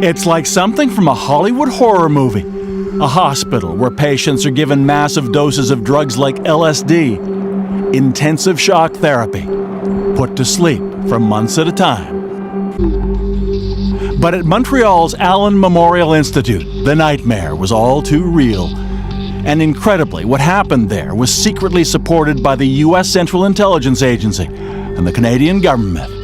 It's like something from a Hollywood horror movie. A hospital where patients are given massive doses of drugs like LSD, intensive shock therapy, put to sleep for months at a time. But at Montreal's Allan Memorial Institute, the nightmare was all too real. And incredibly, what happened there was secretly supported by the U.S. Central Intelligence Agency and the Canadian government.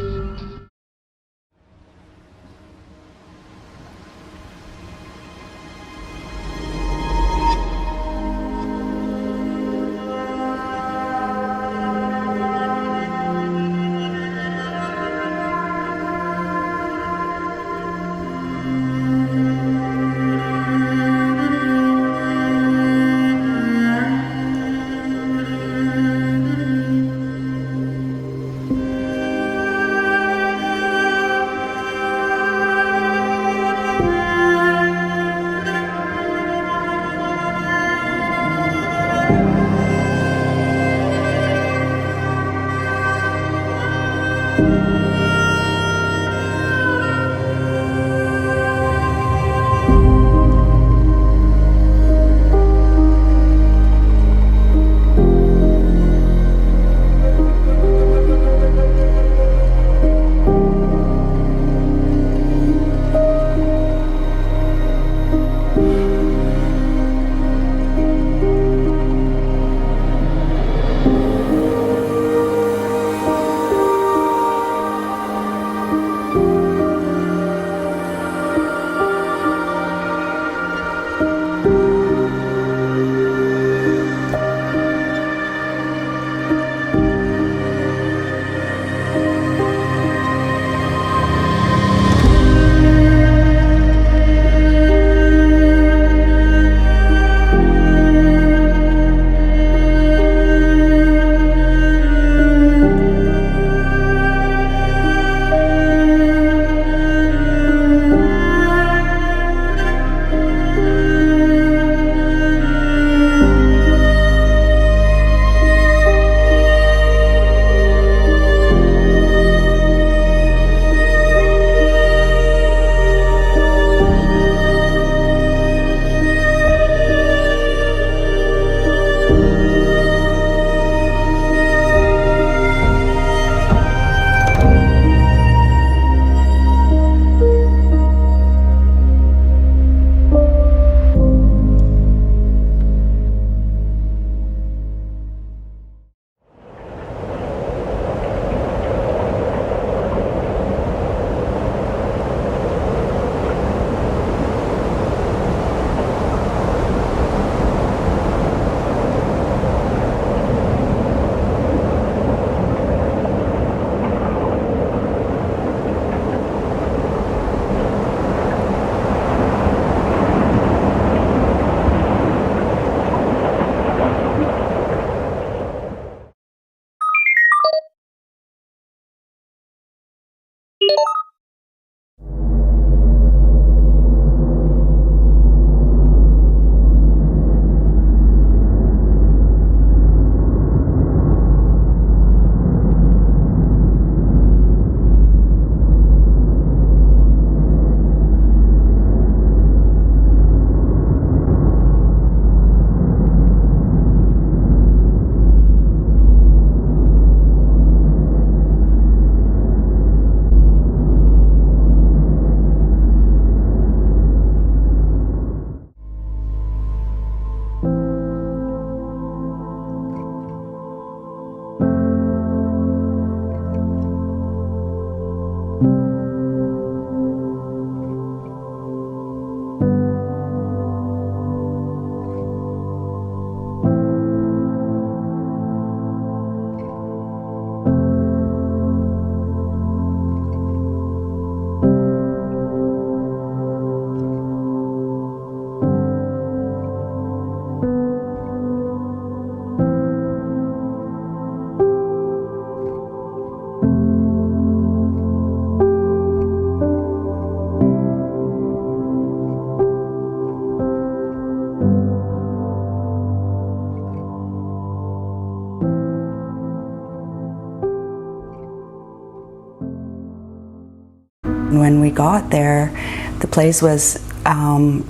When we got there, the place was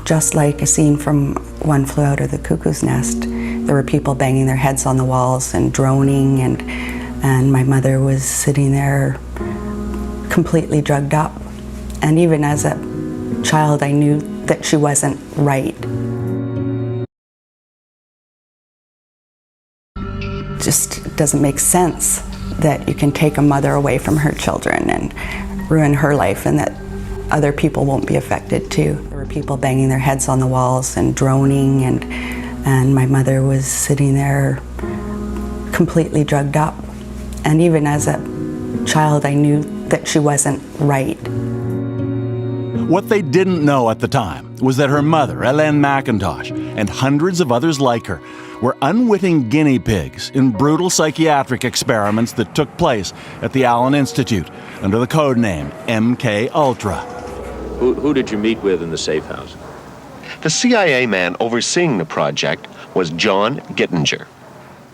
just like a scene from One Flew Out of the Cuckoo's Nest. There were people banging their heads on the walls and droning, and my mother was sitting there completely drugged up. And even as a child, I knew that she wasn't right. It just doesn't make sense that you can take a mother away from her children and ruin her life, and that other people won't be affected too. There were people banging their heads on the walls and droning, and my mother was sitting there completely drugged up. And even as a child, I knew that she wasn't right. What they didn't know at the time was that her mother, Ellen McIntosh, and hundreds of others like her were unwitting guinea pigs in brutal psychiatric experiments that took place at the Allan Institute under the code name MKUltra. Who did you meet with in the safe house? The CIA man overseeing the project was John Gittinger.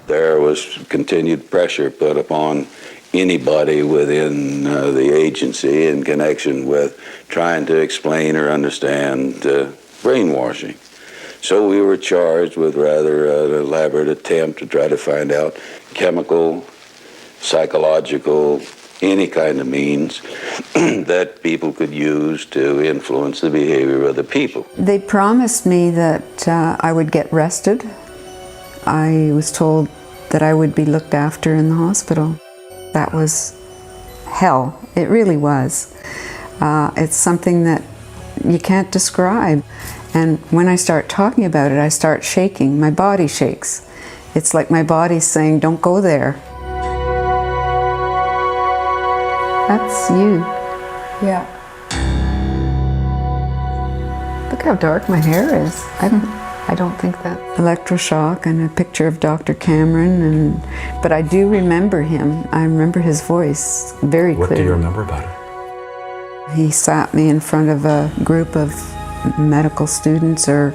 There was continued pressure put upon anybody within the agency in connection with trying to explain or understand brainwashing. So we were charged with rather an elaborate attempt to try to find out chemical, psychological, any kind of means that people could use to influence the behavior of the people. They promised me that I would get rested. I was told that I would be looked after in the hospital. That was hell. It really was. It's something that you can't describe. And when I start talking about it, I start shaking. My body shakes. It's like my body's saying, don't go there. That's you. Yeah. Look how dark my hair is. I don't think that. Electroshock and a picture of Dr. Cameron, but I do remember him. I remember his voice very clearly. What do you remember about it? He sat me in front of a group of medical students or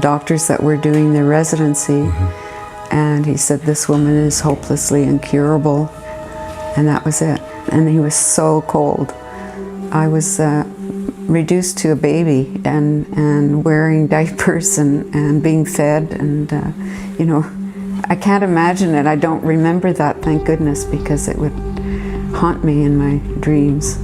doctors that were doing their residency, and he said, "This woman is hopelessly incurable," and that was it. And he was so cold. I was reduced to a baby and wearing diapers and being fed, and you know, I can't imagine it. I don't remember that, thank goodness, because it would haunt me in my dreams.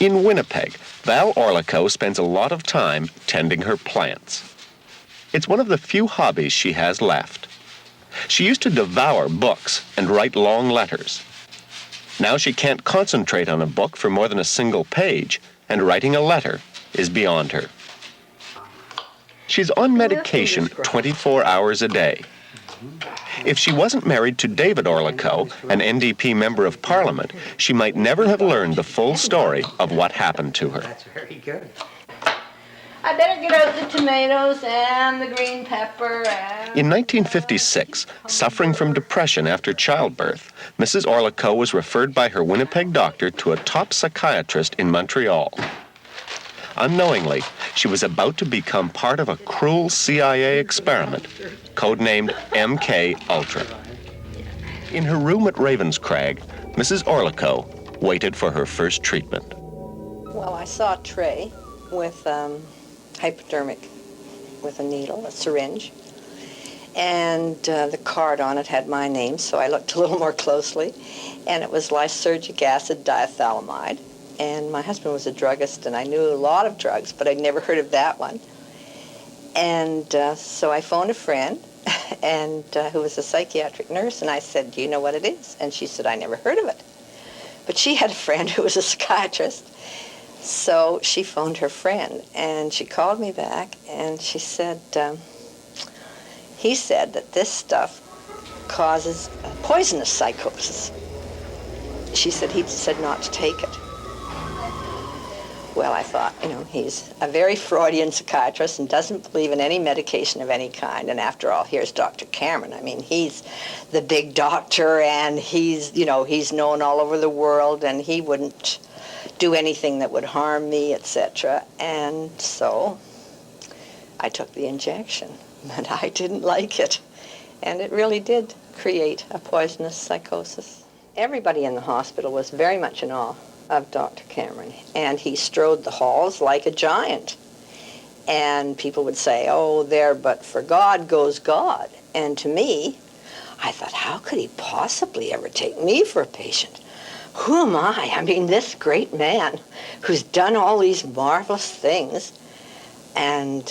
In Winnipeg, Val Orlikow spends a lot of time tending her plants. It's one of the few hobbies she has left. She used to devour books and write long letters. Now she can't concentrate on a book for more than a single page, and writing a letter is beyond her. She's on medication 24 hours a day. If she wasn't married to David Orlikow, an NDP member of Parliament, she might never have learned the full story of what happened to her. That's very good. I better get out the tomatoes and the green pepper and... In 1956, suffering from depression after childbirth, Mrs. Orlikow was referred by her Winnipeg doctor to a top psychiatrist in Montreal. Unknowingly, she was about to become part of a cruel CIA experiment, codenamed MKUltra. In her room at Ravenscrag, Mrs. Orlikow waited for her first treatment. Well, I saw a tray with hypodermic, with a needle, a syringe, and the card on it had my name, so I looked a little more closely, and it was lysergic acid diethylamide. And my husband was a druggist, and I knew a lot of drugs, but I'd never heard of that one. And so I phoned a friend and who was a psychiatric nurse, and I said, do you know what it is? And she said, I never heard of it. But she had a friend who was a psychiatrist. So she phoned her friend, and she called me back, and she said, he said that this stuff causes poisonous psychosis. She said he said not to take it. Well, I thought, you know, he's a very Freudian psychiatrist and doesn't believe in any medication of any kind. And after all, here's Dr. Cameron. I mean, he's the big doctor, and he's, you know, he's known all over the world, and he wouldn't do anything that would harm me, etc. And so I took the injection, but I didn't like it. And it really did create a poisonous psychosis. Everybody in the hospital was very much in awe of Dr. Cameron, and he strode the halls like a giant. And people would say, oh, there but for God goes God. And to me, I thought, how could he possibly ever take me for a patient? Who am I? I mean, this great man who's done all these marvelous things. And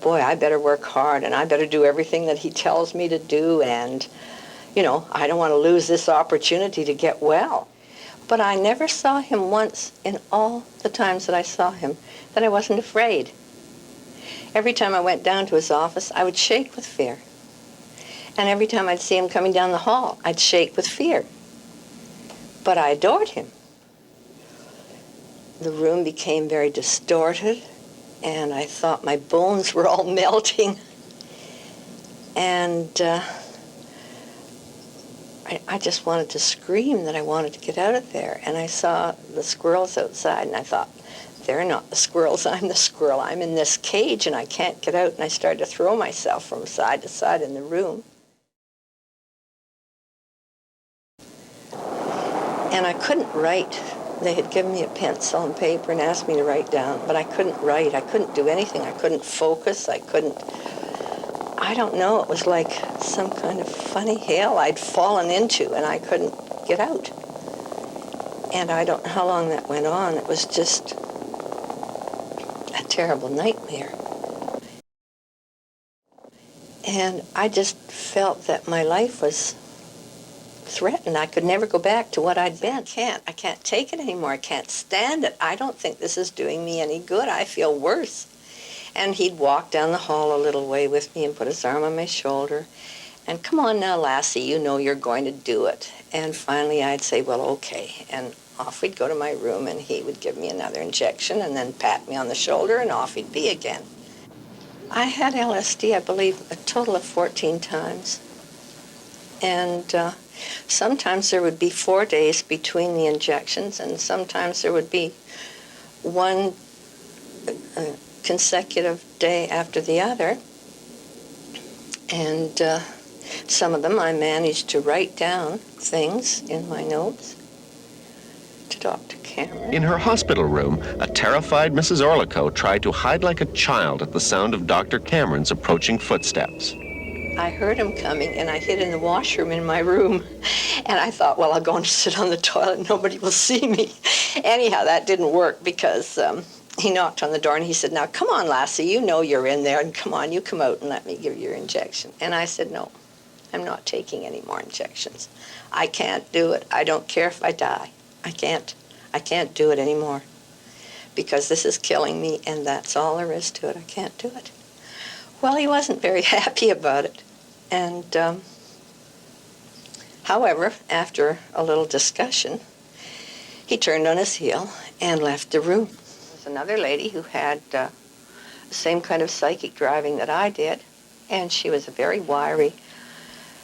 boy, I better work hard, and I better do everything that he tells me to do. And, you know, I don't want to lose this opportunity to get well. But I never saw him once in all the times that I saw him that I wasn't afraid. Every time I went down to his office, I would shake with fear. And every time I'd see him coming down the hall, I'd shake with fear. But I adored him. The room became very distorted, and I thought my bones were all melting. And I just wanted to scream that I wanted to get out of there. And I saw the squirrels outside, and I thought, they're not the squirrels, I'm the squirrel. I'm in this cage, and I can't get out. And I started to throw myself from side to side in the room. And I couldn't write. They had given me a pencil and paper and asked me to write down, but I couldn't write. I couldn't do anything. I couldn't focus. I don't know, it was like some kind of funny hell I'd fallen into, and I couldn't get out. And I don't know how long that went on. It was just a terrible nightmare. And I just felt that my life was threatened. I could never go back to what I'd been. I can't take it anymore. I can't stand it. I don't think this is doing me any good. I feel worse. And he'd walk down the hall a little way with me and put his arm on my shoulder. And come on now, lassie, you know you're going to do it. And finally I'd say, well, okay. And off we'd go to my room, and he would give me another injection and then pat me on the shoulder, and off he'd be again. I had LSD, I believe, a total of 14 times. And sometimes there would be 4 days between the injections, and sometimes there would be one consecutive day after the other. And some of them I managed to write down things in my notes to Dr. Cameron. In her hospital room, a terrified Mrs. Orlikow tried to hide like a child at the sound of Dr. Cameron's approaching footsteps. I heard him coming, and I hid in the washroom in my room. And I thought, well, I'll go and sit on the toilet. Nobody will see me. Anyhow, that didn't work because he knocked on the door, and he said, now, come on, Lassie, you know you're in there, and come on, you come out and let me give you your injection. And I said, no, I'm not taking any more injections. I can't do it. I don't care if I die. I can't do it anymore because this is killing me, and that's all there is to it. I can't do it. Well, he wasn't very happy about it. And however, after a little discussion, he turned on his heel and left the room. There was another lady who had the same kind of psychic driving that I did, and she was a very wiry,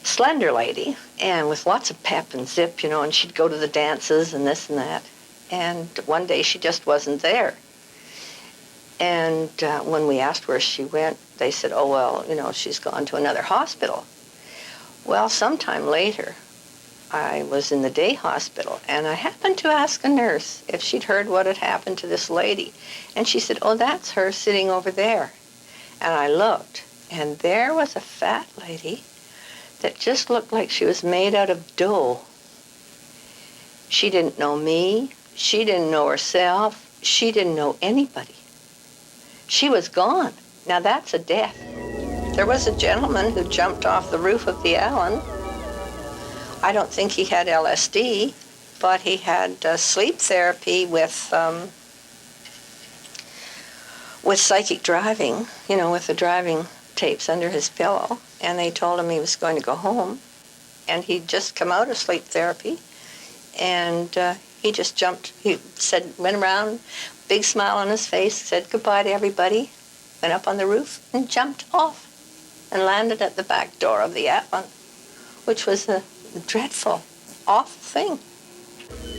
slender lady, and with lots of pep and zip, you know, and she'd go to the dances and this and that. And one day she just wasn't there. And when we asked where she went, they said, oh, well, you know, she's gone to another hospital. Well, sometime later, I was in the day hospital, and I happened to ask a nurse if she'd heard what had happened to this lady. And she said, oh, that's her sitting over there. And I looked, and there was a fat lady that just looked like she was made out of dough. She didn't know me. She didn't know herself. She didn't know anybody. She was gone. Now that's a death. There was a gentleman who jumped off the roof of the Allan. I don't think he had LSD, but he had sleep therapy with psychic driving, you know, with the driving tapes under his pillow. And they told him he was going to go home. And he'd just come out of sleep therapy. And he just jumped. He said, went around, big smile on his face, said goodbye to everybody, went up on the roof and jumped off and landed at the back door of the Allan, which was a dreadful, awful thing.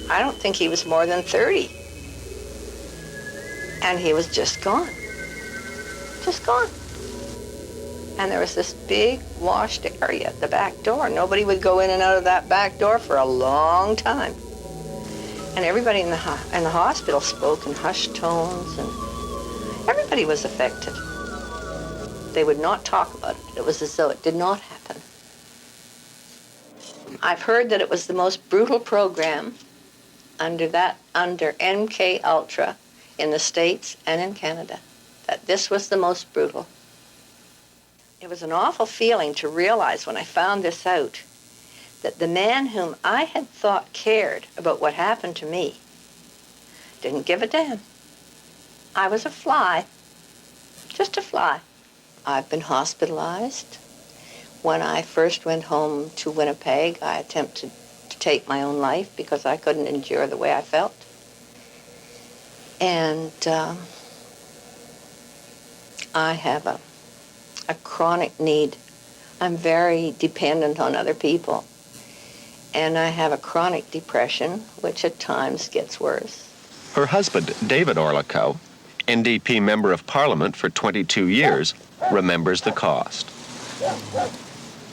I don't think he was more than 30. And he was just gone. Just gone. And there was this big washed area at the back door. Nobody would go in and out of that back door for a long time. And everybody in the hospital spoke in hushed tones, and everybody was affected. They would not talk about it. It was as though it did not happen. I've heard that it was the most brutal program under MKUltra in the States and in Canada, that this was the most brutal. It was an awful feeling to realize when I found this out that the man whom I had thought cared about what happened to me didn't give a damn. I was a fly, just a fly. I've been hospitalized. When I first went home to Winnipeg, I attempted to take my own life because I couldn't endure the way I felt. And I have a chronic need. I'm very dependent on other people. And I have a chronic depression, which at times gets worse. Her husband, David Orlikow, NDP Member of Parliament for 22 years, remembers the cost.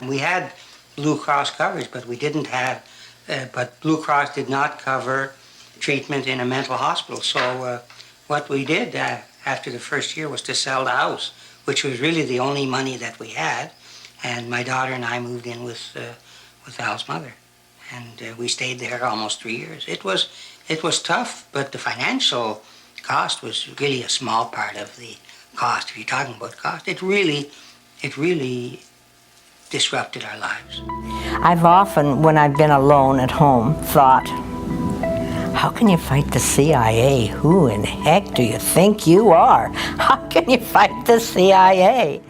We had Blue Cross coverage, but we didn't have, but Blue Cross did not cover treatment in a mental hospital. So what we did after the first year was to sell the house, which was really the only money that we had. And my daughter and I moved in with Al's mother. And we stayed there almost 3 years. It was tough, but the financial cost was really a small part of the cost. If you're talking about cost, it really disrupted our lives. I've often, when I've been alone at home, thought, how can you fight the CIA? Who in heck do you think you are? How can you fight the CIA?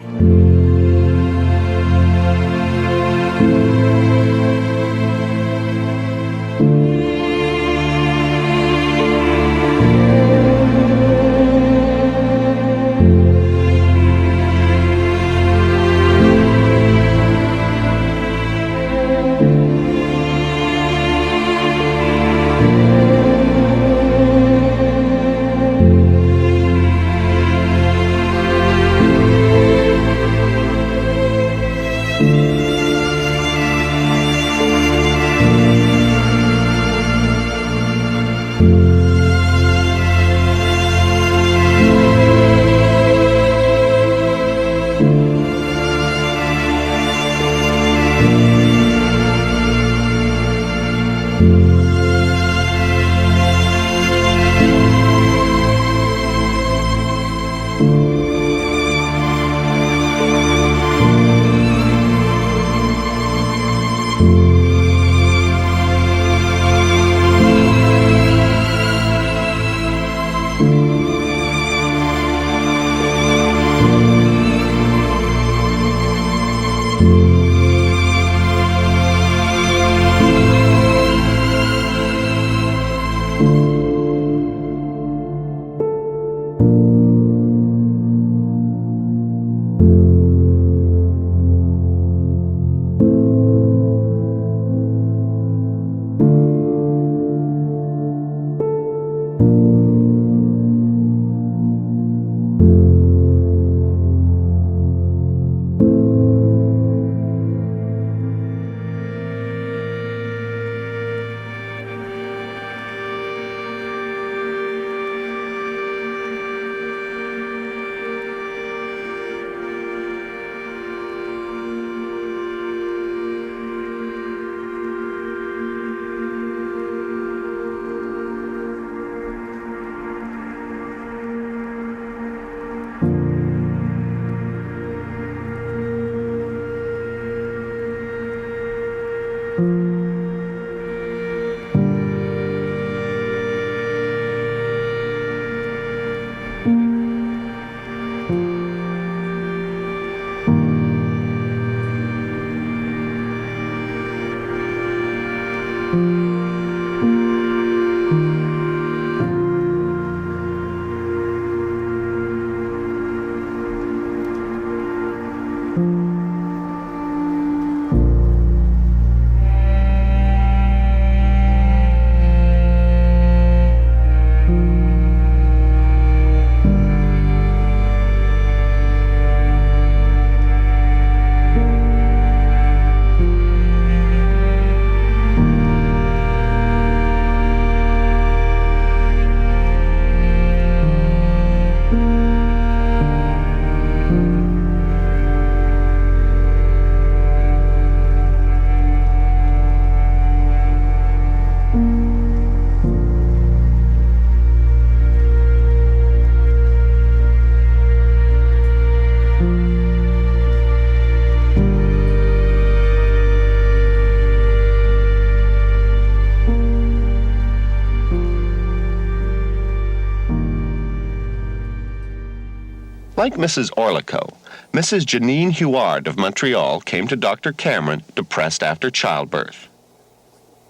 Like Mrs. Orlikow, Mrs. Janine Huard of Montreal came to Dr. Cameron depressed after childbirth.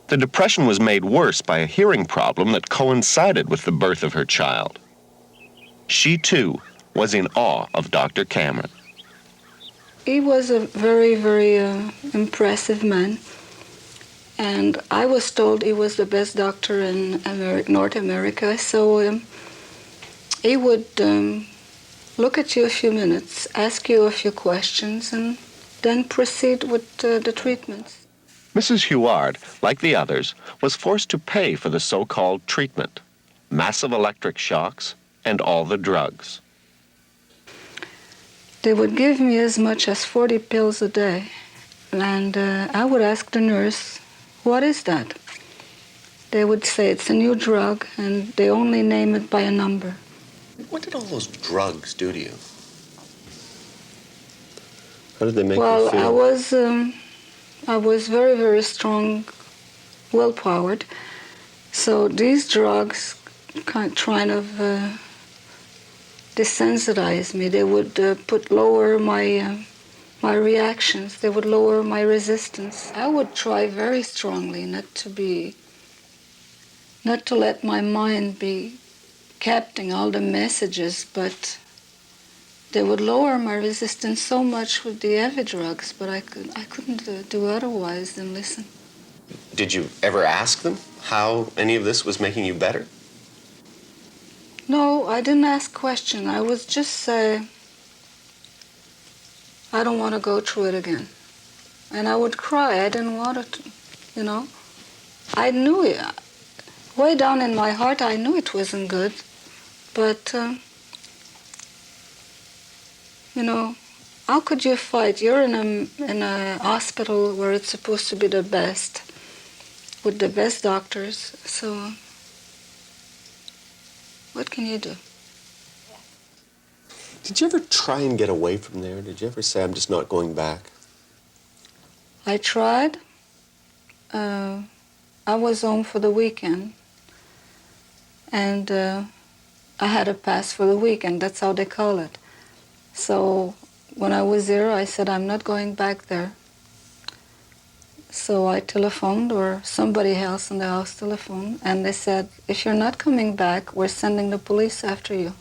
The depression was made worse by a hearing problem that coincided with the birth of her child. She, too, was in awe of Dr. Cameron. He was a very, very impressive man. And I was told he was the best doctor in North America, so he would look at you a few minutes, ask you a few questions, and then proceed with the treatments. Mrs. Huard, like the others, was forced to pay for the so-called treatment, massive electric shocks, and all the drugs. They would give me as much as 40 pills a day, and I would ask the nurse, what is that? They would say it's a new drug, and they only name it by a number. What did all those drugs do to you? How did they make you Well, feel? I was very, very strong, well-powered. So these drugs kind of desensitized me. They would lower my reactions. They would lower my resistance. I would try very strongly not to let my mind be capturing all the messages, but they would lower my resistance so much with the heavy drugs, but I couldn't do otherwise than listen. Did you ever ask them how any of this was making you better? No, I didn't ask questions. I was just say, I don't want to go through it again. And I would cry. I didn't want it to, you know. I knew it. Way down in my heart, I knew it wasn't good. But, you know, how could you fight? You're in a hospital where it's supposed to be the best, with the best doctors. So, what can you do? Did you ever try and get away from there? Did you ever say, I'm just not going back? I tried. I was home for the weekend. And I had a pass for the weekend. That's how they call it. So when I was there, I said, I'm not going back there. So I telephoned, or somebody else in the house telephoned, and they said, if you're not coming back, we're sending the police after you.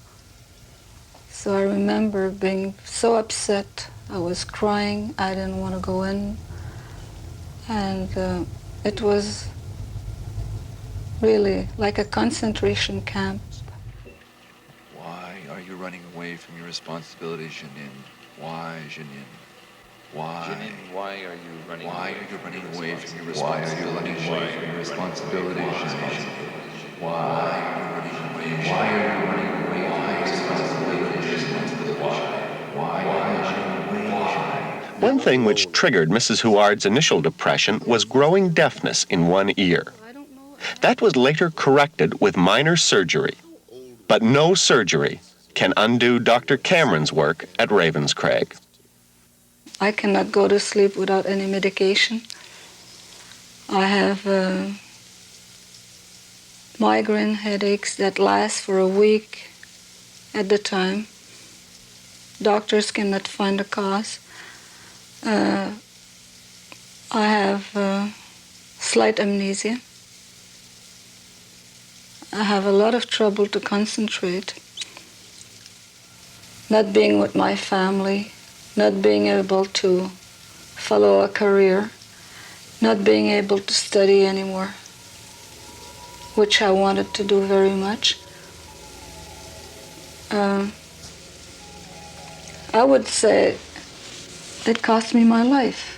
So I remember being so upset. I was crying. I didn't want to go in. And it was really like a concentration camp. Why are you running away from your responsibilities, Janine? Why, Janine? Why? Janine, why are you running Why away are you from running your away from your responsibilities? responsibilities? Why are you running away from your responsibilities, Janine? Why are you running away? Why are you running away from your responsibilities? Why are you running away? One thing which triggered Mrs. Huard's initial depression was growing deafness in one ear. That was later corrected with minor surgery. But no surgery can undo Dr. Cameron's work at Ravenscrag. I cannot go to sleep without any medication. I have migraine headaches that last for a week at the time. Doctors cannot find a cause. I have slight amnesia. I have a lot of trouble to concentrate. Not being with my family, not being able to follow a career, not being able to study anymore, which I wanted to do very much. I would say it cost me my life.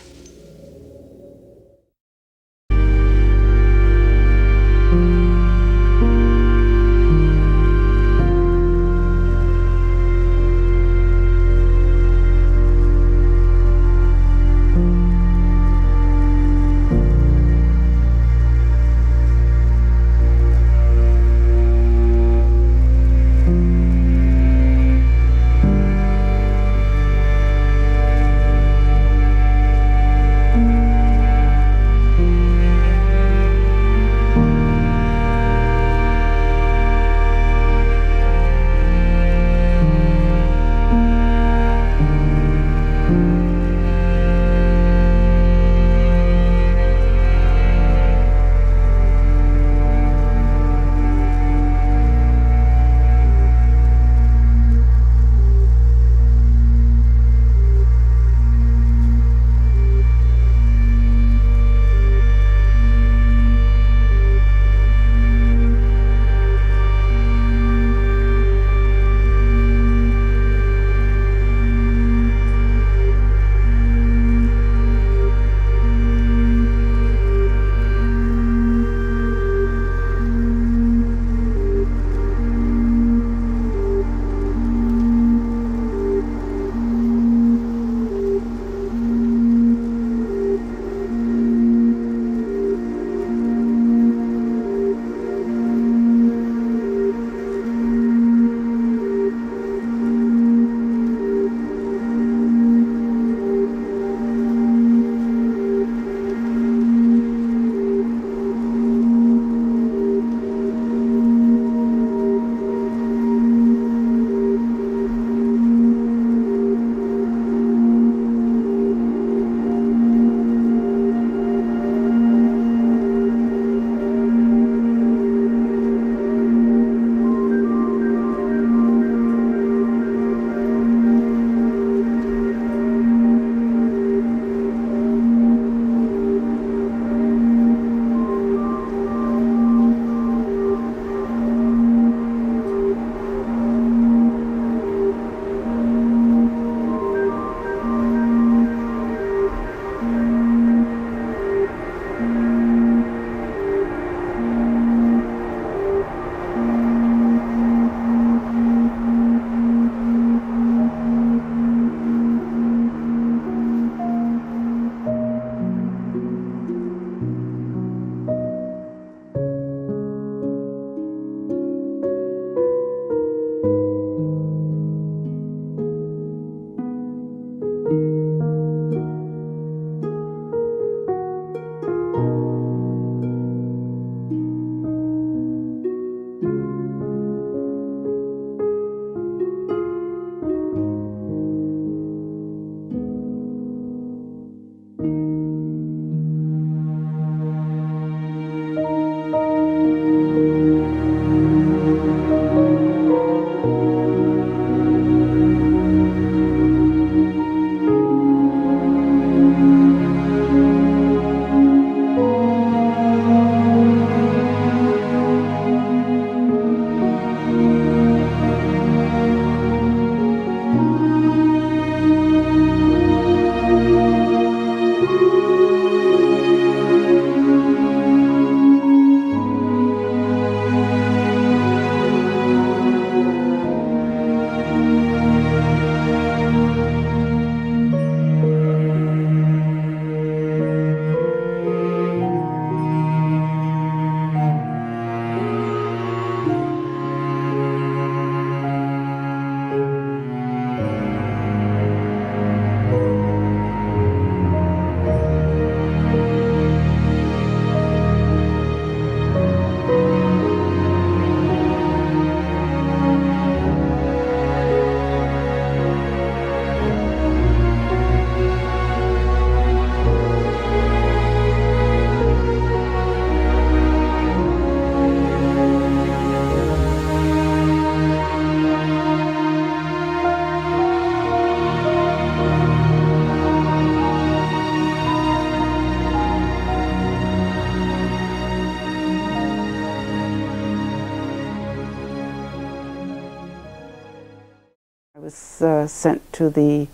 sent to the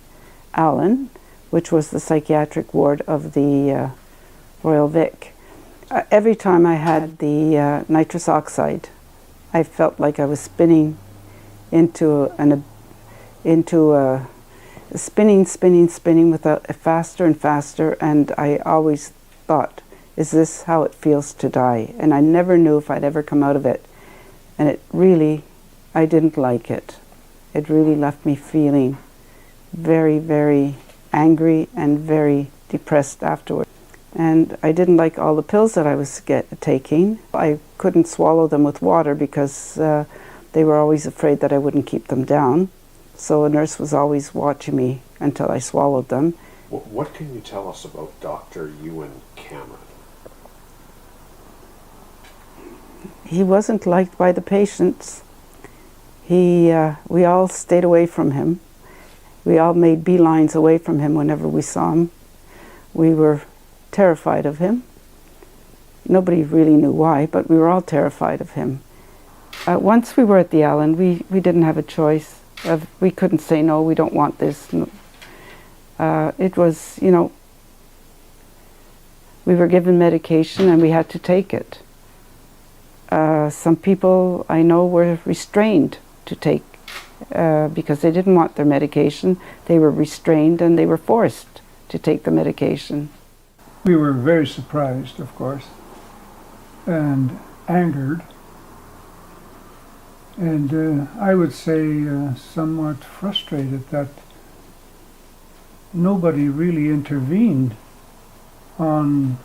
Allan, which was the psychiatric ward of the Royal Vic. Every time I had the nitrous oxide, I felt like I was spinning into spinning with a faster and faster, and I always thought, is this how it feels to die? And I never knew if I'd ever come out of it. And it really, I didn't like it. It really left me feeling very, very angry and very depressed afterward. And I didn't like all the pills that I was taking. I couldn't swallow them with water because they were always afraid that I wouldn't keep them down. So a nurse was always watching me until I swallowed them. What can you tell us about Dr. Ewen Cameron? He wasn't liked by the patients. We all stayed away from him. We all made beelines away from him whenever we saw him. We were terrified of him. Nobody really knew why, but we were all terrified of him. Once we were at the Allan, we didn't have a choice. We couldn't say, no, we don't want this. It was, you know, we were given medication and we had to take it. Some people I know were restrained to take because they didn't want their medication. They were restrained and they were forced to take the medication. We were very surprised, of course, and angered, and I would say somewhat frustrated that nobody really intervened on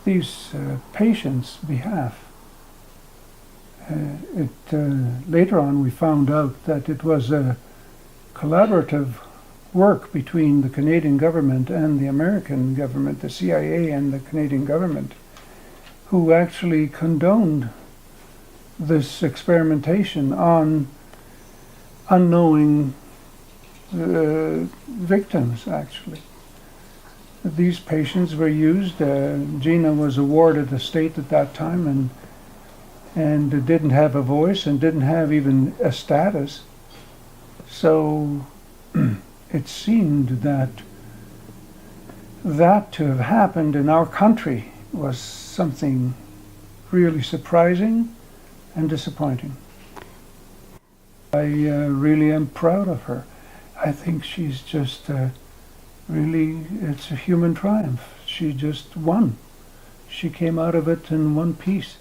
these patients' behalf. Later on we found out that it was a collaborative work between the Canadian government and the American government, the CIA and the Canadian government, who actually condoned this experimentation on unknowing victims, actually. These patients were used. Gina was a ward of the state at that time and didn't have a voice and didn't have even a status. So it seemed that to have happened in our country was something really surprising and disappointing. I really am proud of her. I think she's just really, it's a human triumph. She just won. She came out of it in one piece.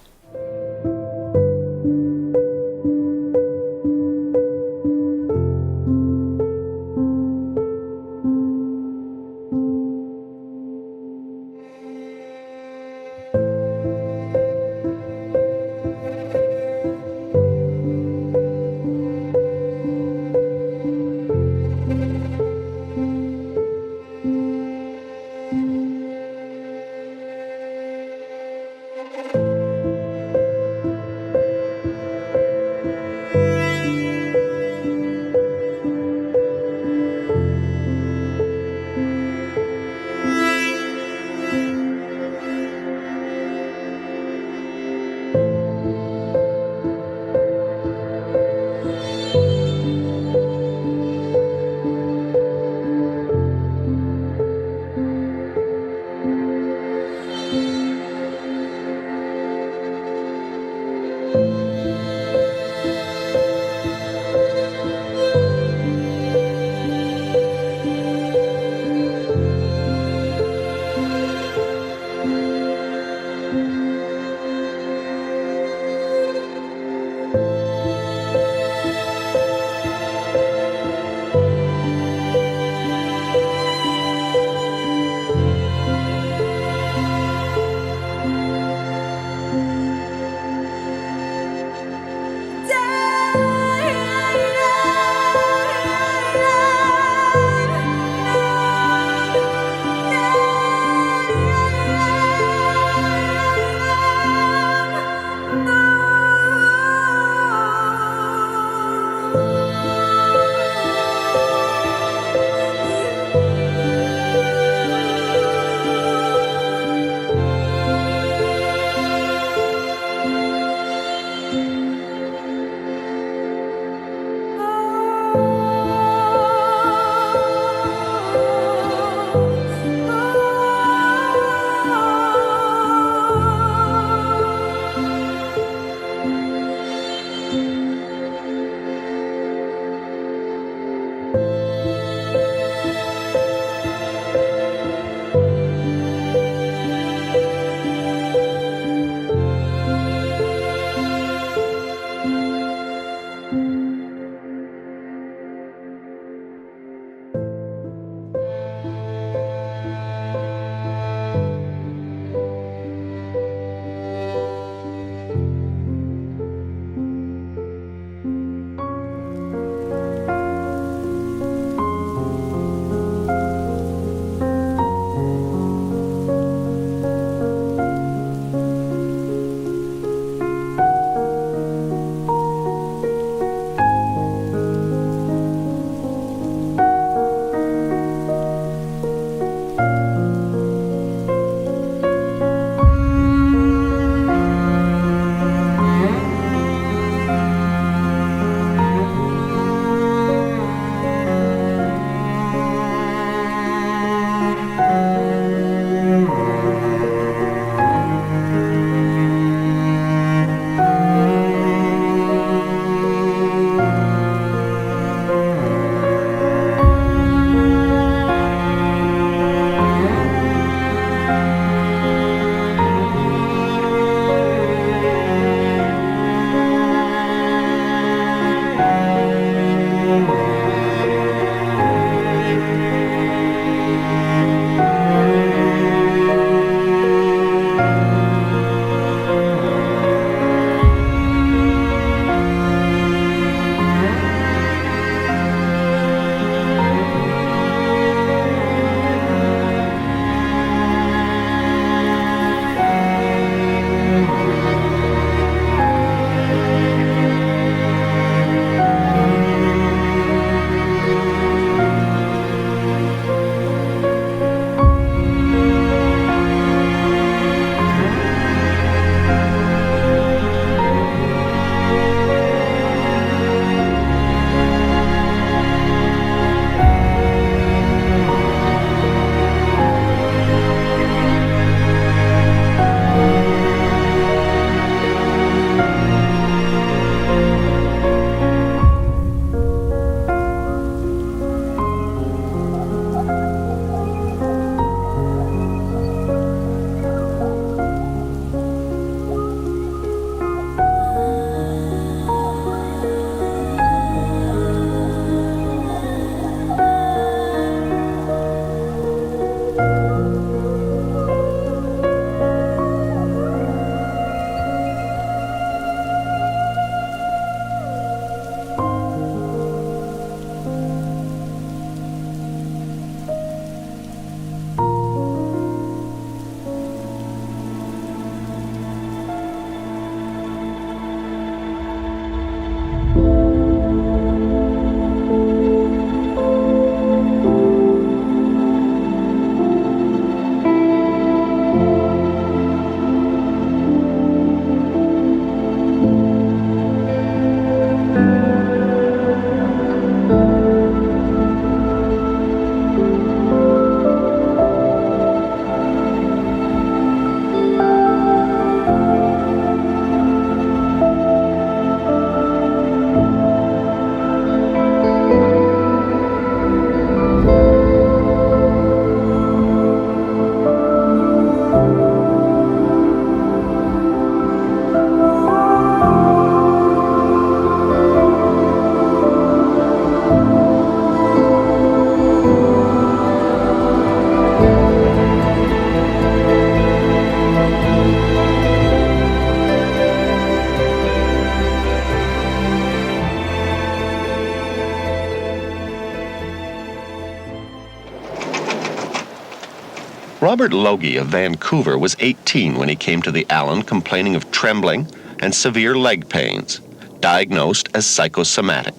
Robert Logie of Vancouver was 18 when he came to the Allan complaining of trembling and severe leg pains, diagnosed as psychosomatic.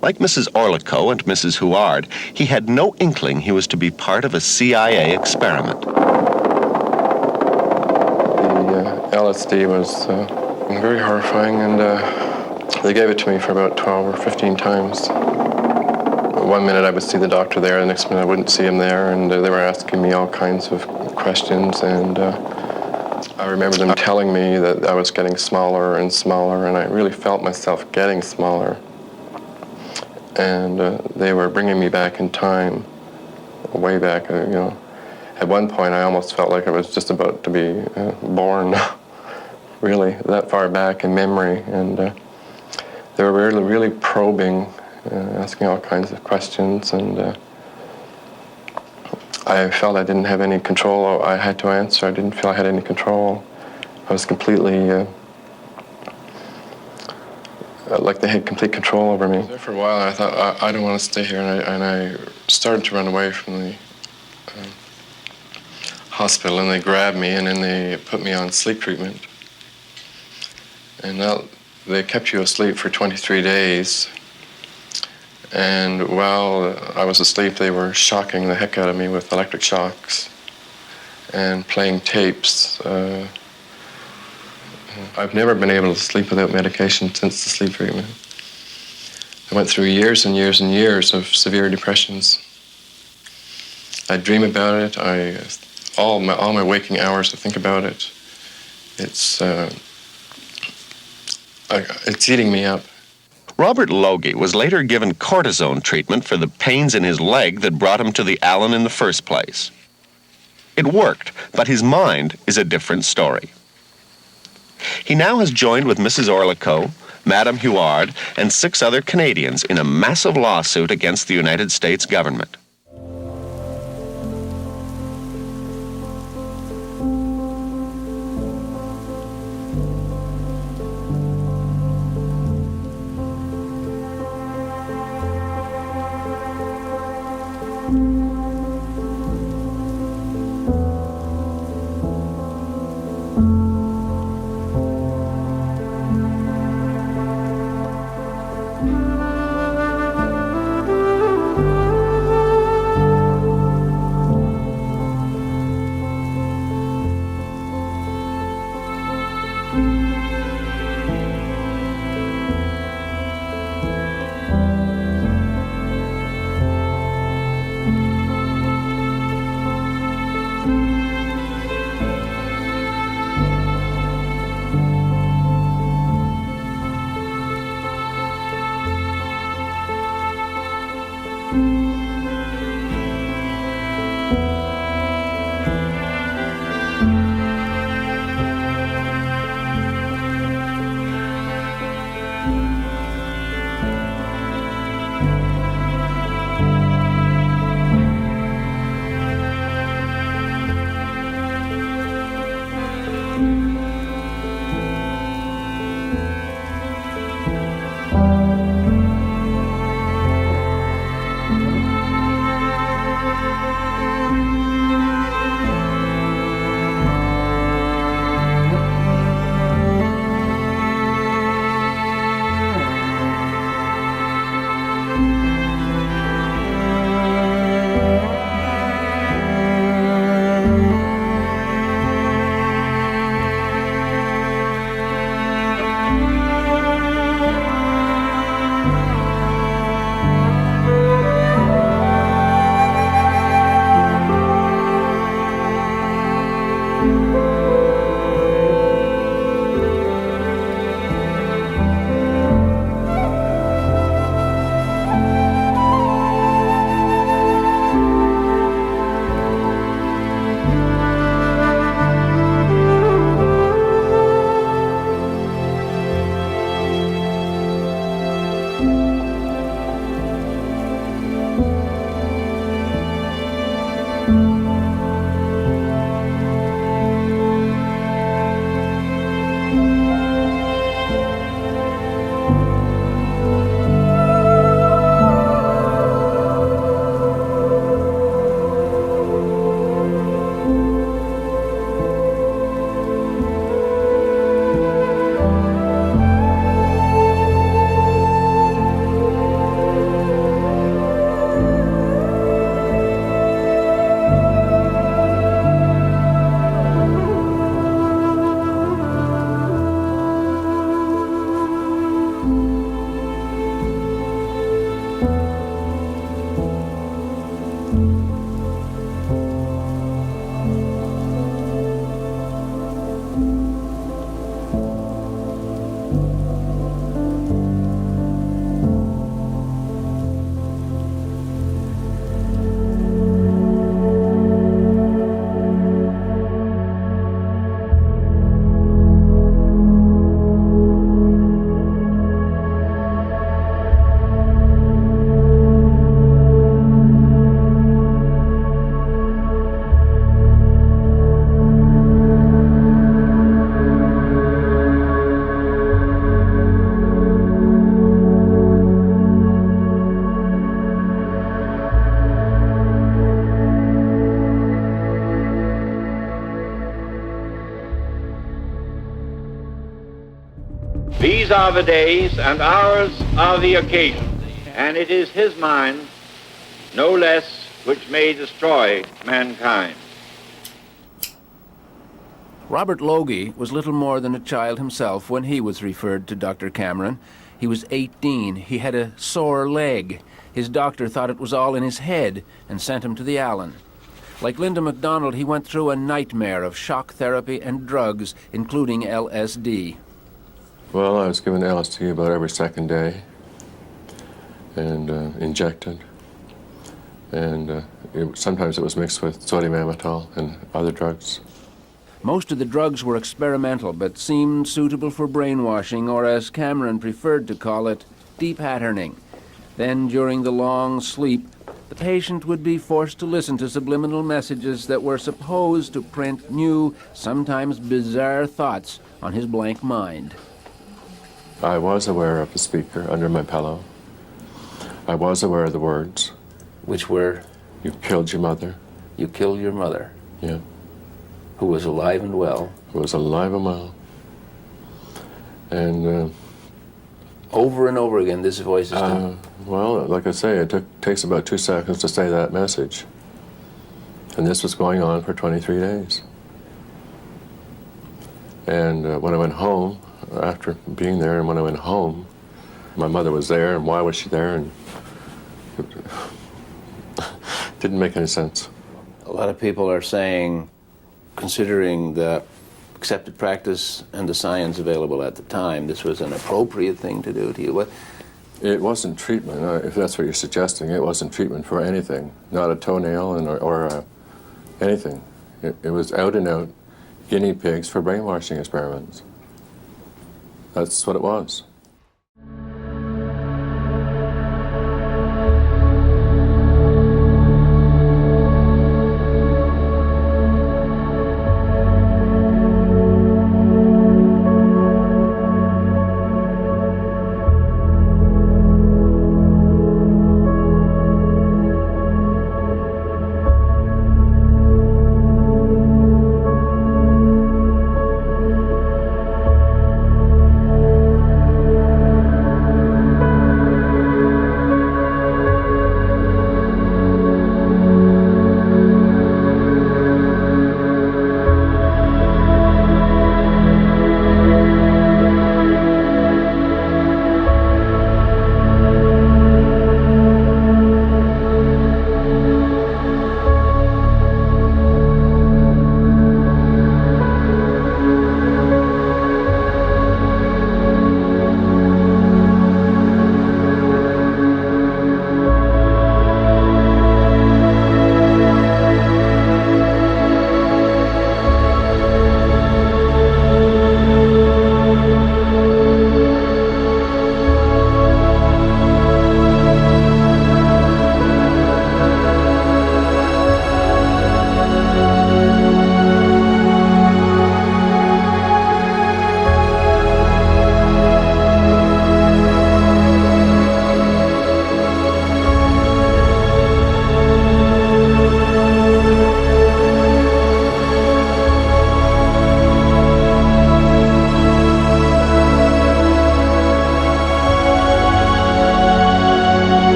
Like Mrs. Orlikow and Mrs. Huard, he had no inkling he was to be part of a CIA experiment. The LSD was very horrifying, and they gave it to me for about 12 or 15 times. One minute I would see the doctor there, the next minute I wouldn't see him there, and they were asking me all kinds of questions, and I remember them telling me that I was getting smaller and smaller, and I really felt myself getting smaller. And they were bringing me back in time, way back, you know. At one point I almost felt like I was just about to be born, really, that far back in memory, and they were really, really probing, asking all kinds of questions, and I felt I didn't have any control. I had to answer. I didn't feel I had any control. I was completely, like they had complete control over me. For a while, I thought, I don't want to stay here, and I started to run away from the hospital, and they grabbed me, and then they put me on sleep treatment. And now they kept you asleep for 23 days. And while I was asleep, they were shocking the heck out of me with electric shocks and playing tapes. I've never been able to sleep without medication since the sleep treatment. I went through years and years and years of severe depressions. I dream about it. All my waking hours, I think about it. It's eating me up. Robert Logie was later given cortisone treatment for the pains in his leg that brought him to the Allan in the first place. It worked, but his mind is a different story. He now has joined with Mrs. Orlikow, Madame Huard, and 6 other Canadians in a massive lawsuit against the United States government. These are the days and hours are the occasion, and it is his mind, no less, which may destroy mankind. Robert Logie was little more than a child himself when he was referred to Dr. Cameron. He was 18. He had a sore leg. His doctor thought it was all in his head and sent him to the Allan. Like Linda MacDonald, he went through a nightmare of shock therapy and drugs, including LSD. Well, I was given LSD about every second day and injected. And sometimes it was mixed with sodium amytal and other drugs. Most of the drugs were experimental, but seemed suitable for brainwashing, or as Cameron preferred to call it, de-patterning. Then, during the long sleep, the patient would be forced to listen to subliminal messages that were supposed to print new, sometimes bizarre thoughts on his blank mind. I was aware of the speaker under my pillow. I was aware of the words. Which were? You killed your mother. You killed your mother? Yeah. Who was alive and well? Who was alive and well. And over and over again, this voice is done. Well, like I say, it takes about 2 seconds to say that message. And this was going on for 23 days. And when I went home, after being there, and when I went home, my mother was there, and why was she there? And it didn't make any sense. A lot of people are saying, considering the accepted practice and the science available at the time, this was an appropriate thing to do to you. What? It wasn't treatment, if that's what you're suggesting. It wasn't treatment for anything, not a toenail or anything. It was out and out guinea pigs for brainwashing experiments. That's what it was.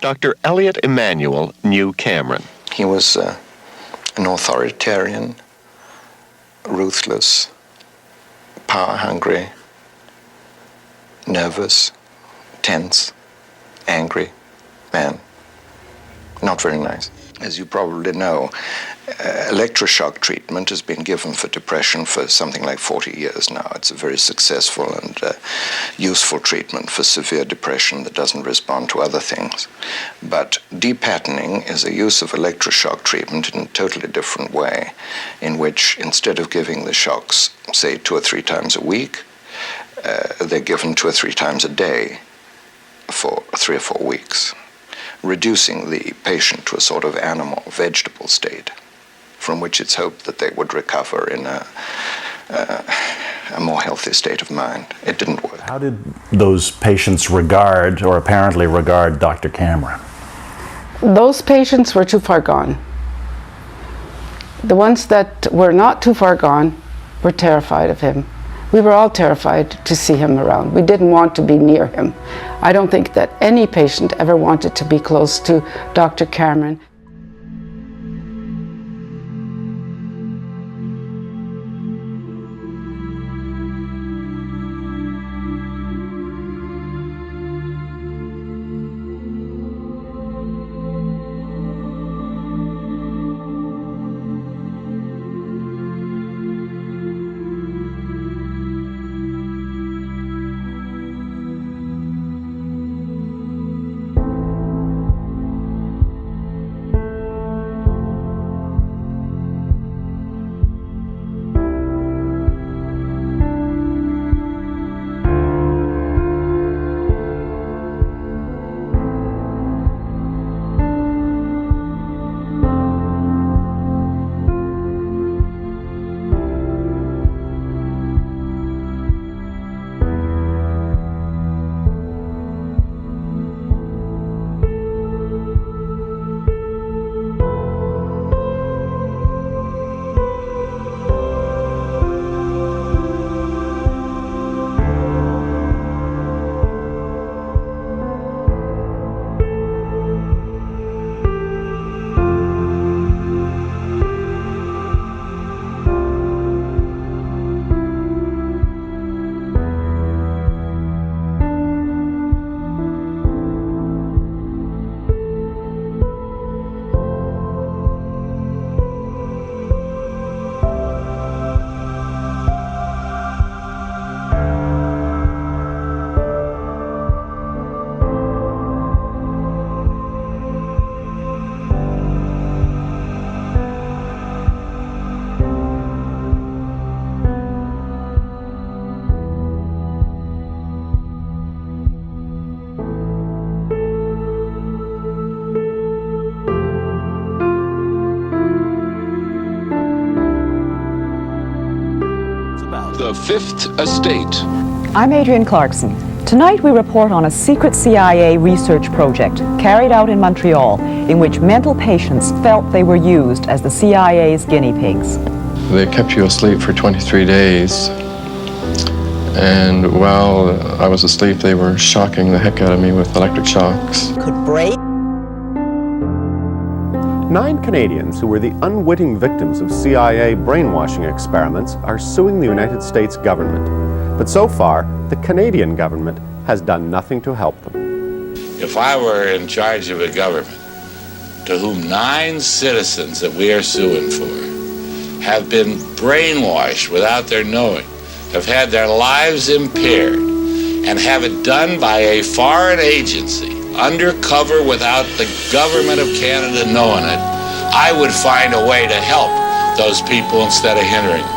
Dr. Elliot Emanuel knew Cameron. He was an authoritarian, ruthless, power-hungry, nervous, tense, angry man. Not very nice. As you probably know, electroshock treatment has been given for depression for something like 40 years now. It's a very successful and useful treatment for severe depression that doesn't respond to other things. But de-patterning is a use of electroshock treatment in a totally different way, in which instead of giving the shocks, say, 2 or 3 times a week, they're given 2 or 3 times a day for 3 or 4 weeks, reducing the patient to a sort of animal, vegetable state, from which it's hoped that they would recover in a more healthy state of mind. It didn't work. How did those patients regard, or apparently regard, Dr. Cameron? Those patients were too far gone. The ones that were not too far gone were terrified of him. We were all terrified to see him around. We didn't want to be near him. I don't think that any patient ever wanted to be close to Dr. Cameron. The Fifth Estate. I'm Adrienne Clarkson. Tonight we report on a secret CIA research project carried out in Montreal in which mental patients felt they were used as the CIA's guinea pigs. They kept you asleep for 23 days. And while I was asleep, they were shocking the heck out of me with electric shocks. Could break. 9 Canadians who were the unwitting victims of CIA brainwashing experiments are suing the United States government. But so far, the Canadian government has done nothing to help them. If I were in charge of a government to whom 9 citizens that we are suing for have been brainwashed without their knowing, have had their lives impaired, and have it done by a foreign agency, undercover without the government of Canada knowing it, I would find a way to help those people instead of hindering them.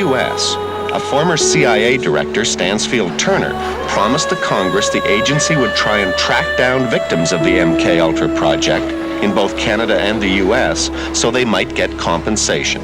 U.S., a former CIA director, Stansfield Turner, promised the Congress the agency would try and track down victims of the MKUltra project in both Canada and the U.S. so they might get compensation.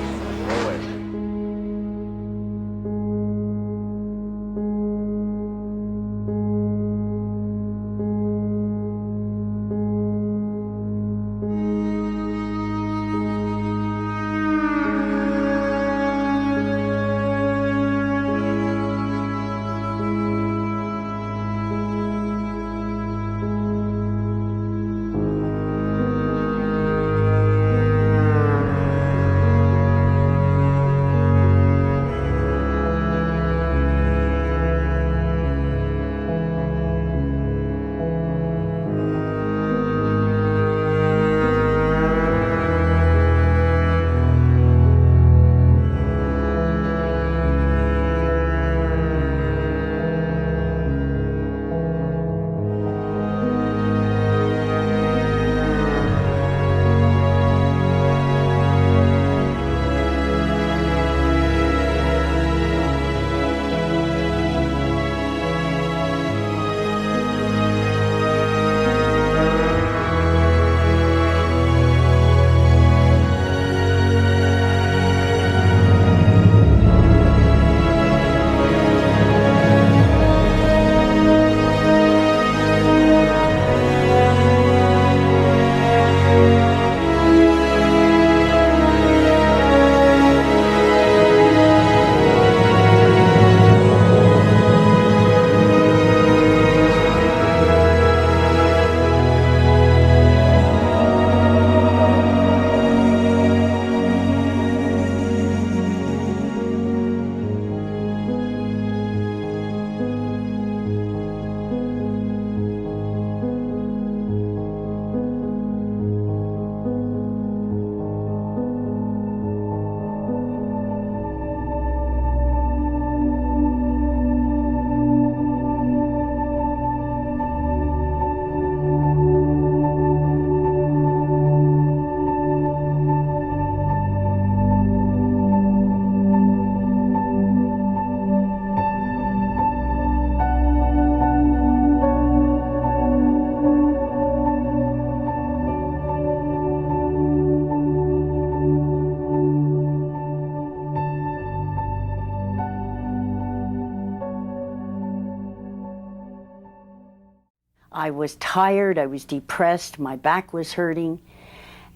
I was tired, I was depressed, my back was hurting.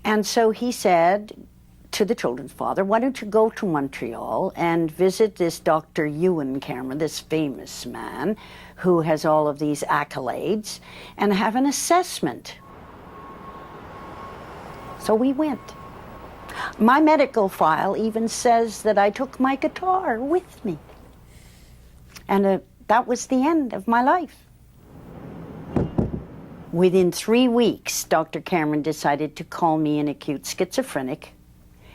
And so he said to the children's father, why don't you go to Montreal and visit this Dr. Ewen Cameron, this famous man who has all of these accolades, and have an assessment. So we went. My medical file even says that I took my guitar with me. And that was the end of my life. Within 3 weeks, Dr. Cameron decided to call me an acute schizophrenic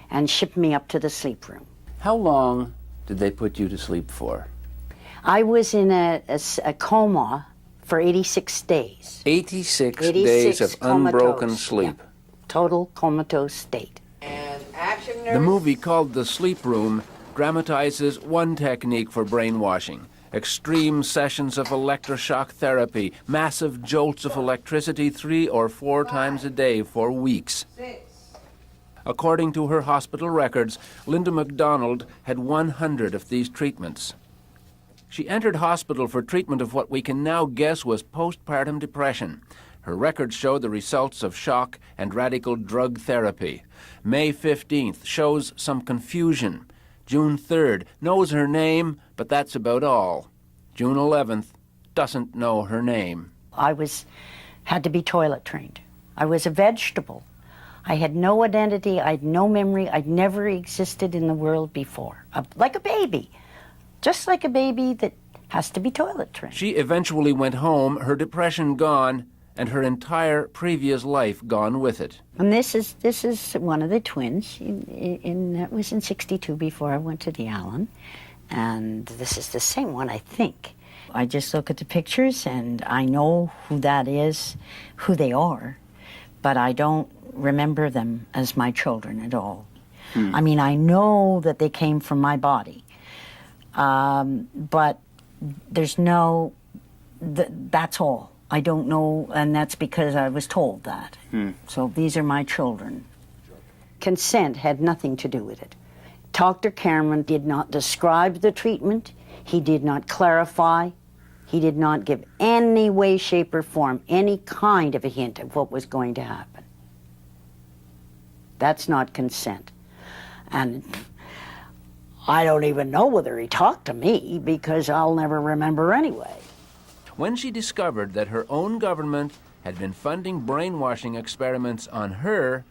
and ship me up to the sleep room. How long did they put you to sleep for? I was in a coma for 86 days. 86 days of unbroken sleep. Yeah. Total comatose state. The movie called The Sleep Room dramatizes one technique for brainwashing. Extreme sessions of electroshock therapy, massive jolts of electricity 3 or 4 times a day for weeks. According to her hospital records, Linda MacDonald had 100 of these treatments. She entered hospital for treatment of what we can now guess was postpartum depression. Her records show the results of shock and radical drug therapy. May 15th shows some confusion. June 3rd knows her name, but that's about all. June 11th doesn't know her name. I had to be toilet trained. I was a vegetable. I had no identity, I had no memory, I'd never existed in the world before. Like a baby, just like a baby that has to be toilet trained. She eventually went home, her depression gone, and her entire previous life gone with it. And this is one of the twins. That was in '62 before I went to the Allan. And this is the same one, I think. I just look at the pictures and I know who that is, who they are, but I don't remember them as my children at all. I mean, I know that they came from my body, But there's no, that's all. I don't know, and that's because I was told that. So these are my children. Consent had nothing to do with it. Dr. Cameron did not describe the treatment. He did not clarify. He did not give any way, shape, or form any kind of a hint of what was going to happen. That's not consent. And I don't even know whether he talked to me, because I'll never remember anyway. When she discovered that her own government had been funding brainwashing experiments on her,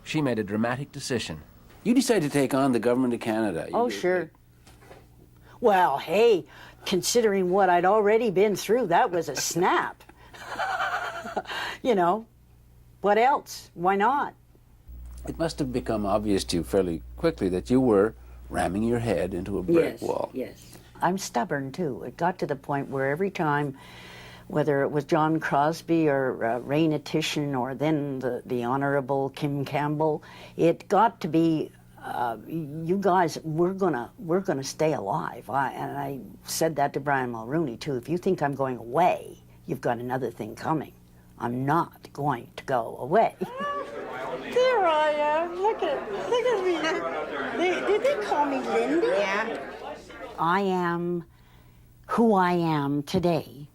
she made a dramatic decision. You decided to take on the government of Canada. Oh, sure. Well, hey, considering what I'd already been through, that was a snap. You know, what else? Why not? It must have become obvious to you fairly quickly that you were ramming your head into a brick wall. Yes. I'm stubborn, too. It got to the point where every time, whether it was John Crosby or Raina Titian or then the Honorable Kim Campbell, it got to be, you guys, we're gonna stay alive. And I said that to Brian Mulrooney, too. If you think I'm going away, you've got another thing coming. I'm not going to go away. There I am. Look at me. Did they call me Lindy? Yeah. I am who I am today.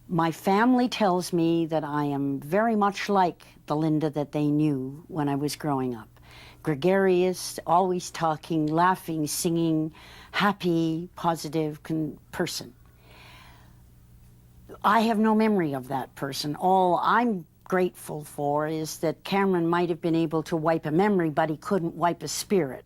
My family tells me that I am very much like the Linda that they knew when I was growing up. Gregarious, always talking, laughing, singing, happy, positive person. I have no memory of that person. All I'm grateful for is that Cameron might have been able to wipe a memory, but he couldn't wipe a spirit.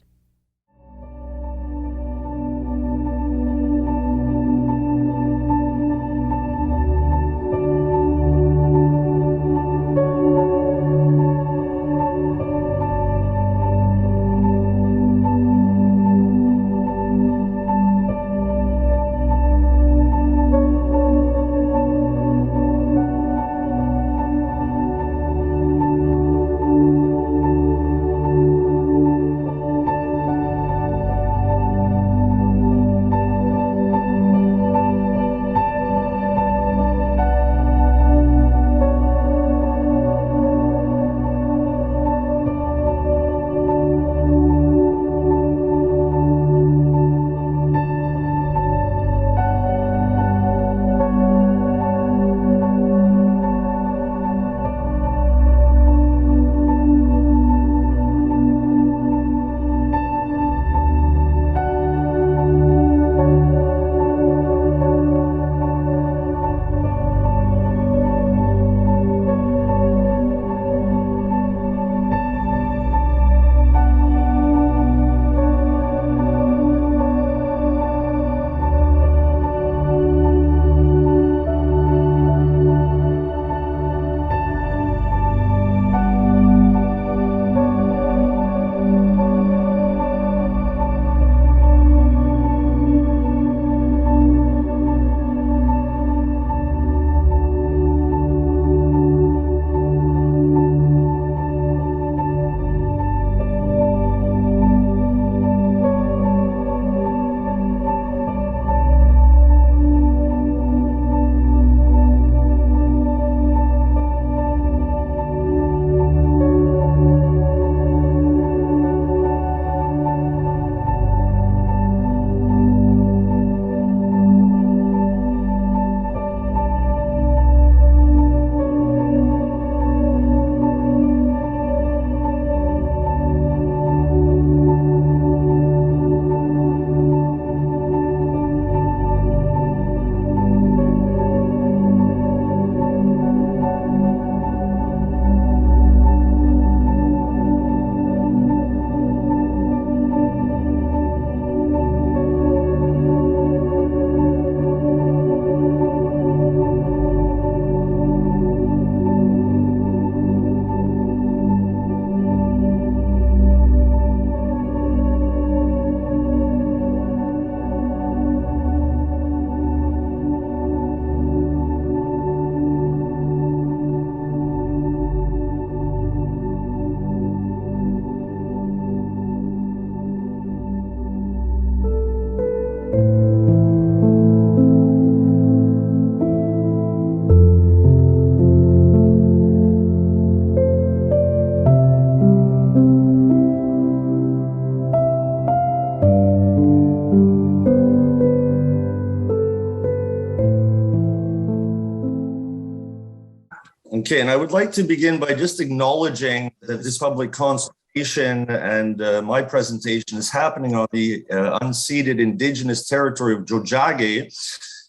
Okay, and I would like to begin by just acknowledging that this public consultation and my presentation is happening on the unceded Indigenous territory of Tiohtià:ke,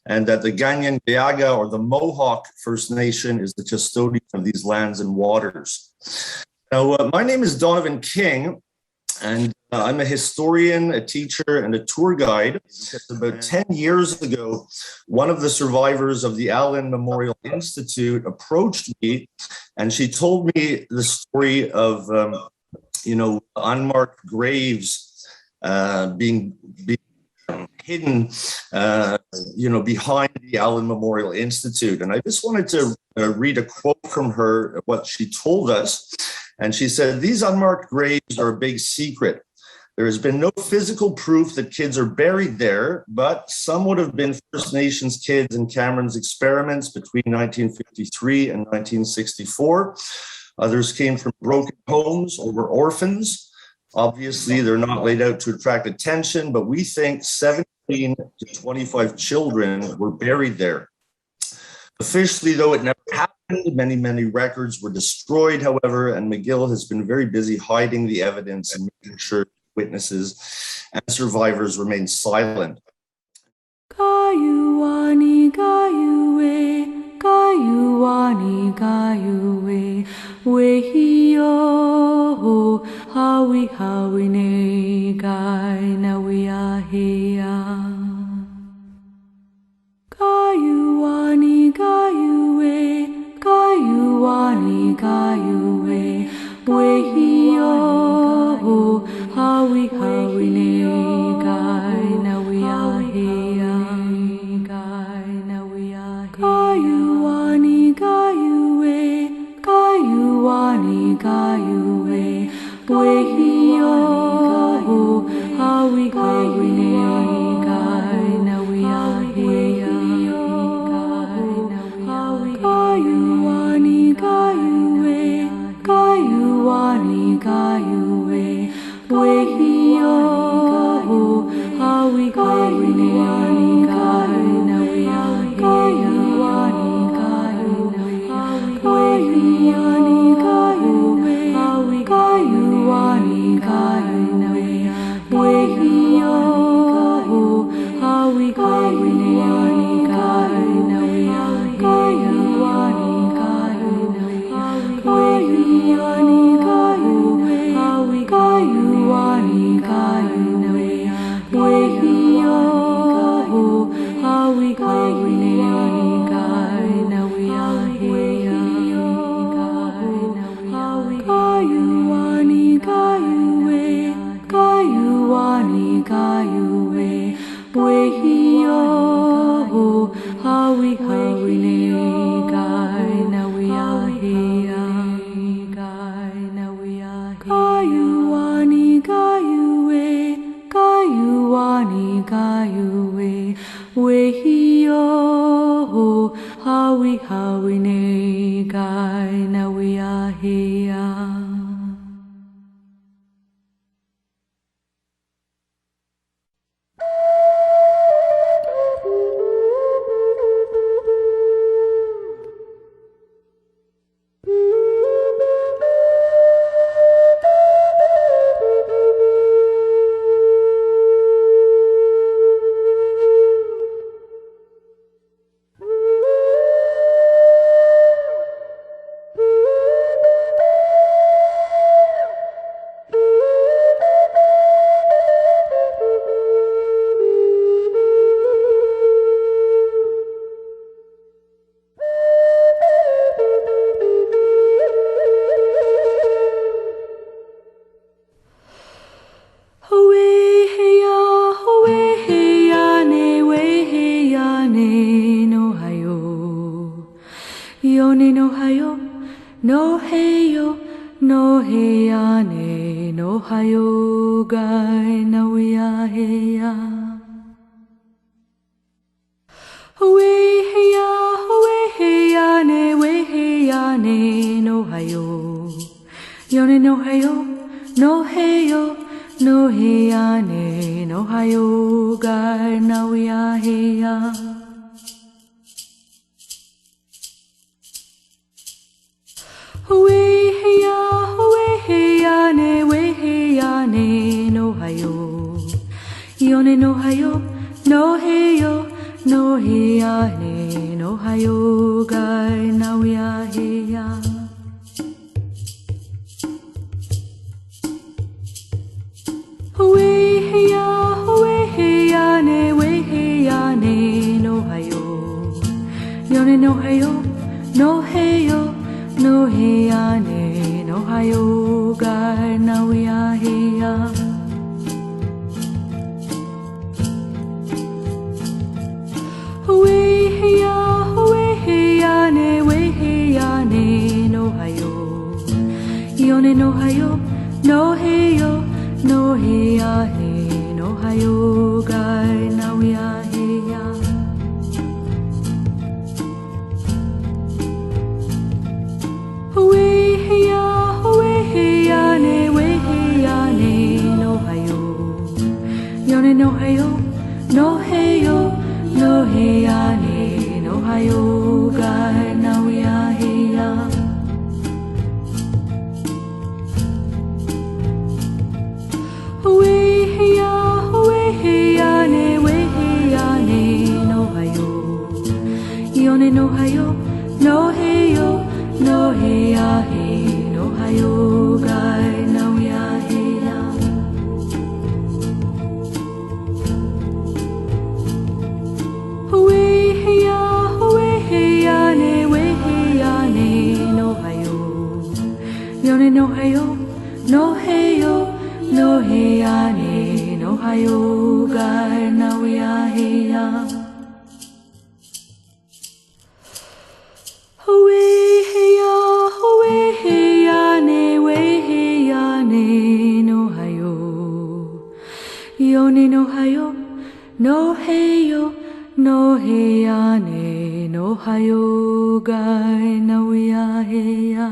and that the Ganyan-Gayaga, or the Mohawk First Nation, is the custodian of these lands and waters. Now, my name is Donovan King, and I'm a historian, a teacher, and a tour guide. About 10 years ago, one of the survivors of the Allan Memorial Institute approached me, and she told me the story of, unmarked graves being hidden, behind the Allan Memorial Institute. And I just wanted to read a quote from her, what she told us. And she said, "These unmarked graves are a big secret. There has been no physical proof that kids are buried there, but some would have been First Nations kids in Cameron's experiments between 1953 and 1964. Others came from broken homes or were orphans. Obviously, they're not laid out to attract attention, but we think 17 to 25 children were buried there. Officially, though, it never happened. Many records were destroyed, however, and McGill has been very busy hiding the evidence and making sure witnesses and survivors remain silent." Gayuani gayue, gayuani gayue, wehio, hawi ne gai na we are here. Gayuani gayue, gayuani gayue, wehio, hawi ne gai na we are here. Gayuani gayue, gayuani gayue, wehio, hawi ne gai na we are here. Gayuani gayue, gayuani gayue, wehio, hawi ne gai na we are here. Gayuani gayue, gayuani gayue, wehio, hawi ne gai na we are here. Gayuani gayue, gayuani gayue, wehio, hawi ne gai na we are here. Gayuani gayue, gayuani gayue, wehio, hawi ne gai na we are here. Gayuani gayue, gayuani gayue, wehio, hawi ne gai na we are here. No heyo, no heyane, no hayo gai na we are heya. We heyane, we heyane, no hayo. Yone no hayo, no heyo, no heyane, no hayo gai na we are. Yone no hayo, no heyo, no heyane, no hayo ga na we are heya. We heyane, we heyane, no hayo. Yone no hayo, no heyo, no heya he, no hayo ga na we are heya. We heyane, no hayo. Yone no hayo, no heyo, no heyane, no hayo ga na we are heya. We heyane, no hayo. Yone no hayo, no heyo, no heya he, no hayo ga na we are heya. We heyane, no hayo. Yone no hayo, no heyo, no heyane, no hayo ga na we are heya. We heyane, no hayo. Yone no hayo, no heyo, no heyane, no hayo ga na we are heya.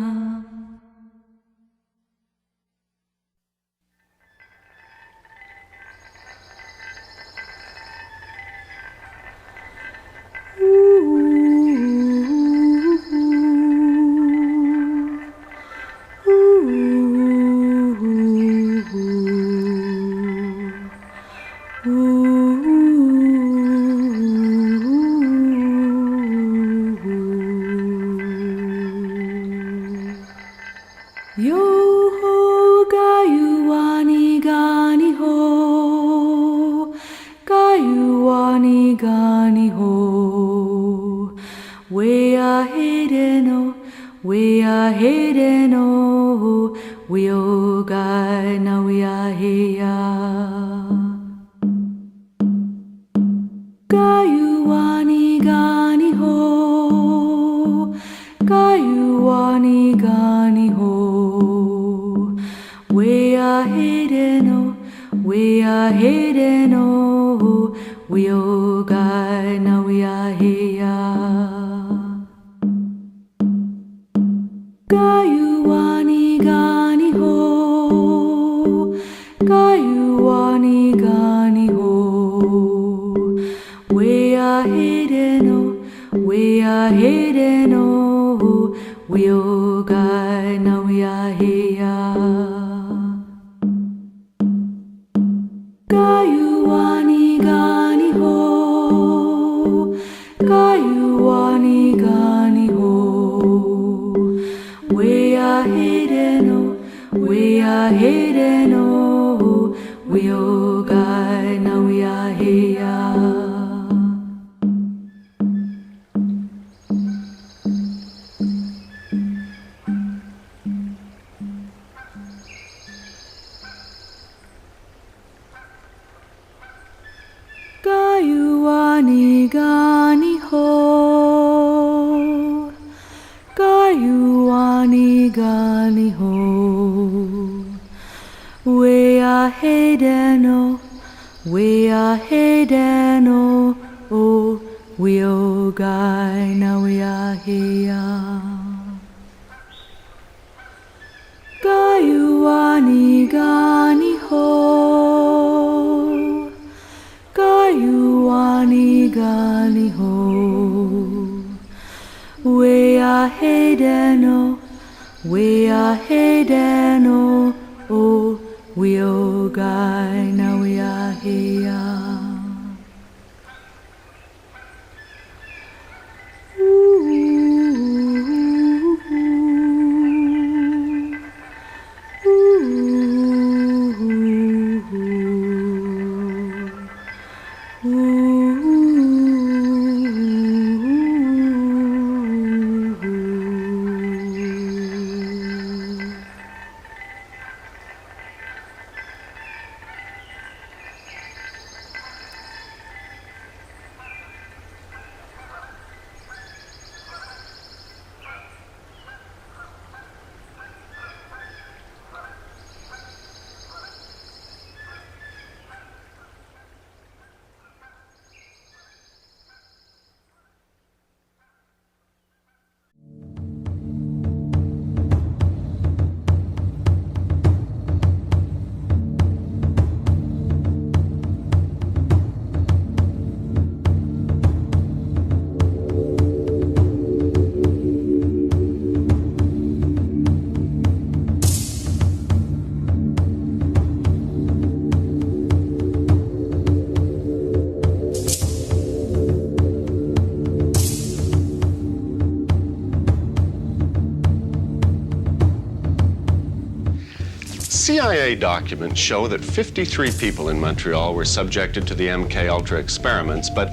CIA documents show that 53 people in Montreal were subjected to the MKUltra experiments, but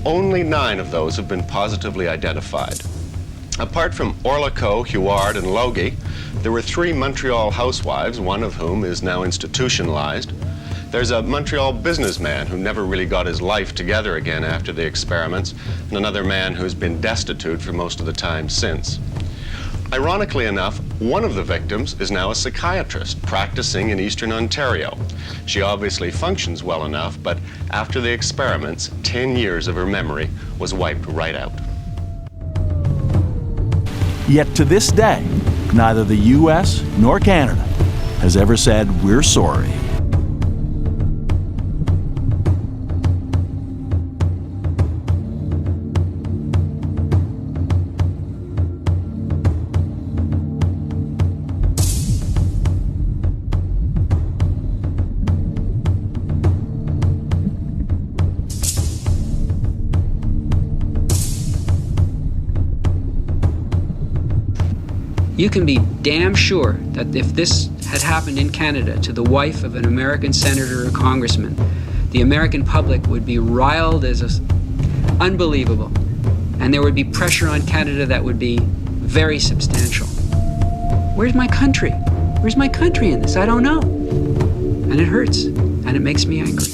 only 9 of those have been positively identified. Apart from Orlikow, Huard, and Logie, there were 3 Montreal housewives, one of whom is now institutionalized. There's a Montreal businessman who never really got his life together again after the experiments, and another man who's been destitute for most of the time since. Ironically enough, one of the victims is now a psychiatrist practicing in Eastern Ontario. She obviously functions well enough, but after the experiments, 10 years of her memory was wiped right out. Yet to this day, neither the U.S. nor Canada has ever said, "We're sorry." You can be damn sure that if this had happened in Canada to the wife of an American senator or congressman, the American public would be riled as unbelievable. And there would be pressure on Canada that would be very substantial. Where's my country? Where's my country in this? I don't know. And it hurts, and it makes me angry.